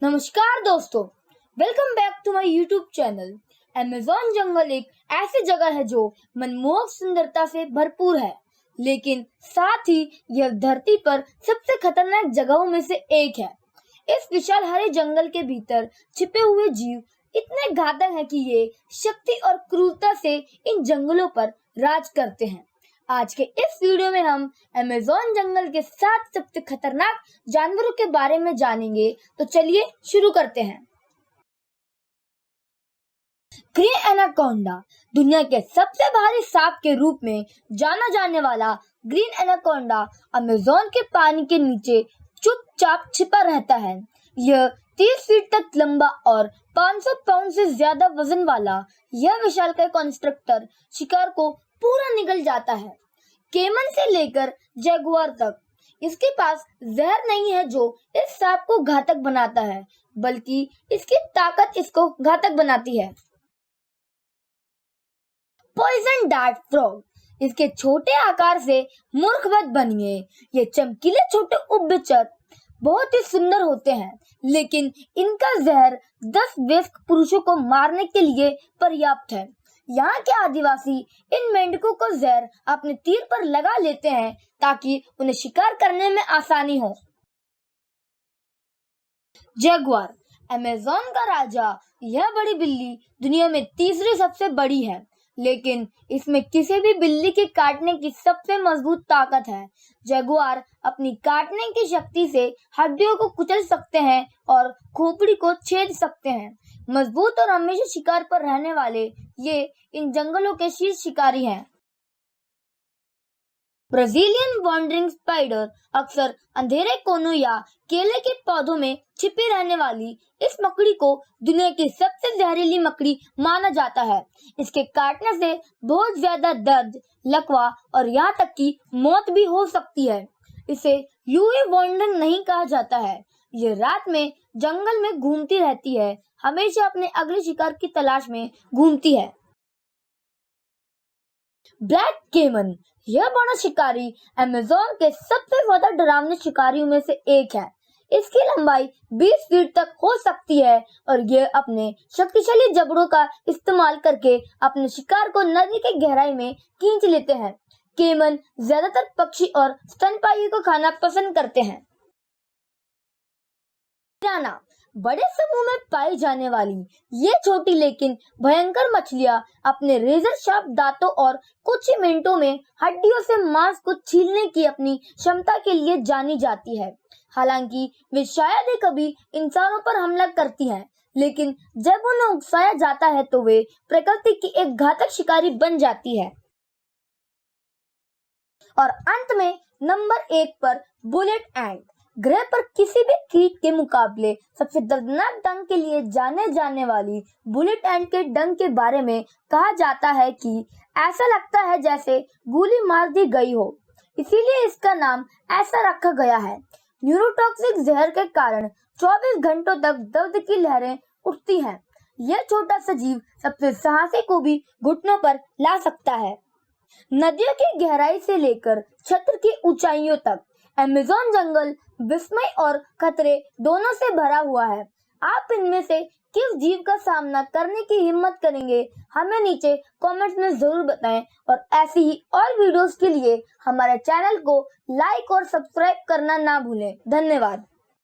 नमस्कार दोस्तों, welcome back to my YouTube channel. Amazon जंगल एक ऐसी जगह है जो मनमोहक सुंदरता से भरपूर है, लेकिन साथ ही यह धरती पर सबसे खतरनाक जगहों में से एक है। इस विशाल हरे जंगल के भीतर छिपे हुए जीव इतने घातक हैं कि ये शक्ति और क्रूरता से इन जंगलों पर राज करते हैं। आज के इस वीडियो में हम अमेज़न जंगल के 7 सबसे खतरनाक जानवरों के बारे में जानेंगे, तो चलिए शुरू करते हैं। ग्रीन एनाकोंडा दुनिया के सबसे भारी सांप के रूप में जाना जाने वाला ग्रीन एनाकोंडा अमेज़न के पानी के नीचे चुपचाप छिपा रहता है। यह 30 फीट तक लंबा और 500 पाउंड से ज्यादा वजन वाला यह विशालकाय कॉन्स्ट्रक्टर शिकार को पूरा निगल जाता है। केमन से लेकर जगुआर तक इसके पास जहर नहीं है जो इस सांप को घातक बनाता है, बल्कि इसकी ताकत इसको घातक बनाती है। पॉइजन डार्ट फ्रॉग इसके छोटे आकार से मूर्ख मत बनिए। ये चमकीले छोटे उभयचर बहुत ही सुंदर होते हैं, लेकिन इनका जहर 10 वयस्क पुरुषों को मारने के लिए पर्याप्त है। यहाँ के आदिवासी इन मेंढकों को जहर अपने तीर पर लगा लेते हैं ताकि उन्हें शिकार करने में आसानी हो। जगुआर अमेज़न का राजा। यह बड़ी बिल्ली दुनिया में तीसरी सबसे बड़ी है, लेकिन इसमें किसी भी बिल्ली के काटने की सबसे मजबूत ताकत है। जगुआर अपनी काटने की शक्ति से हड्डियों को कुचल सकते हैं और खोपड़ी को छेद सकते हैं। मजबूत और हमेशा शिकार पर रहने वाले ये इन जंगलों के शीर्ष शिकारी हैं। ब्राजीलियन वॉन्डरिंग स्पाइडर अक्सर अंधेरे कोनों या केले के पौधों में छिपी रहने वाली इस मकड़ी को दुनिया की सबसे जहरीली मकड़ी माना जाता है। इसके काटने से बहुत ज्यादा दर्द, लकवा और यहाँ तक कि मौत भी हो सकती है। इसे यूए वॉन्डर नहीं कहा जाता है। ये रात में जंगल में घूमती रहती है, हमेशा अपने अगले शिकार की तलाश में घूमती है। ब्लैक केमन यह बड़ा शिकारी अमेज़न के सबसे ज्यादा डरावने शिकारियों में से एक है। इसकी लंबाई 20 फीट तक हो सकती है और यह अपने शक्तिशाली जबड़ों का इस्तेमाल करके अपने शिकार को नदी की गहराई में खींच लेते हैं। केमन ज्यादातर पक्षी और स्तनपायी को खाना पसंद करते हैं। पिराना बड़े समूह में पाई जाने वाली ये छोटी लेकिन भयंकर मछलियां अपने रेजर शार्प दांतों और कुछ ही मिनटों में हड्डियों से मांस को छीलने की अपनी क्षमता के लिए जानी जाती है। हालांकि वे शायद ही कभी इंसानों पर हमला करती हैं, लेकिन जब उन्हें उकसाया जाता है तो वे प्रकृति की एक घातक शिकारी बन जाती है। और अंत में नंबर 1 पर बुलेट एंट। ग्रह पर किसी भी कीट के मुकाबले सबसे दर्दनाक डंक के लिए जाने जाने वाली बुलेट एंट के डंक के बारे में कहा जाता है कि ऐसा लगता है जैसे गोली मार दी गई हो, इसीलिए इसका नाम ऐसा रखा गया है। न्यूरोटॉक्सिक जहर के कारण 24 घंटों तक दर्द की लहरें उठती हैं। यह छोटा सा जीव सबसे साहसी को भी घुटनों पर ला सकता है। नदियों की गहराई से लेकर छत्र की ऊंचाइयों तक अमेज़न जंगल विस्मय और खतरे दोनों से भरा हुआ है। आप इनमें से किस जीव का सामना करने की हिम्मत करेंगे, हमें नीचे कमेंट्स में जरूर बताएं। और ऐसी ही और वीडियोस के लिए हमारे चैनल को लाइक और सब्सक्राइब करना ना भूलें। धन्यवाद।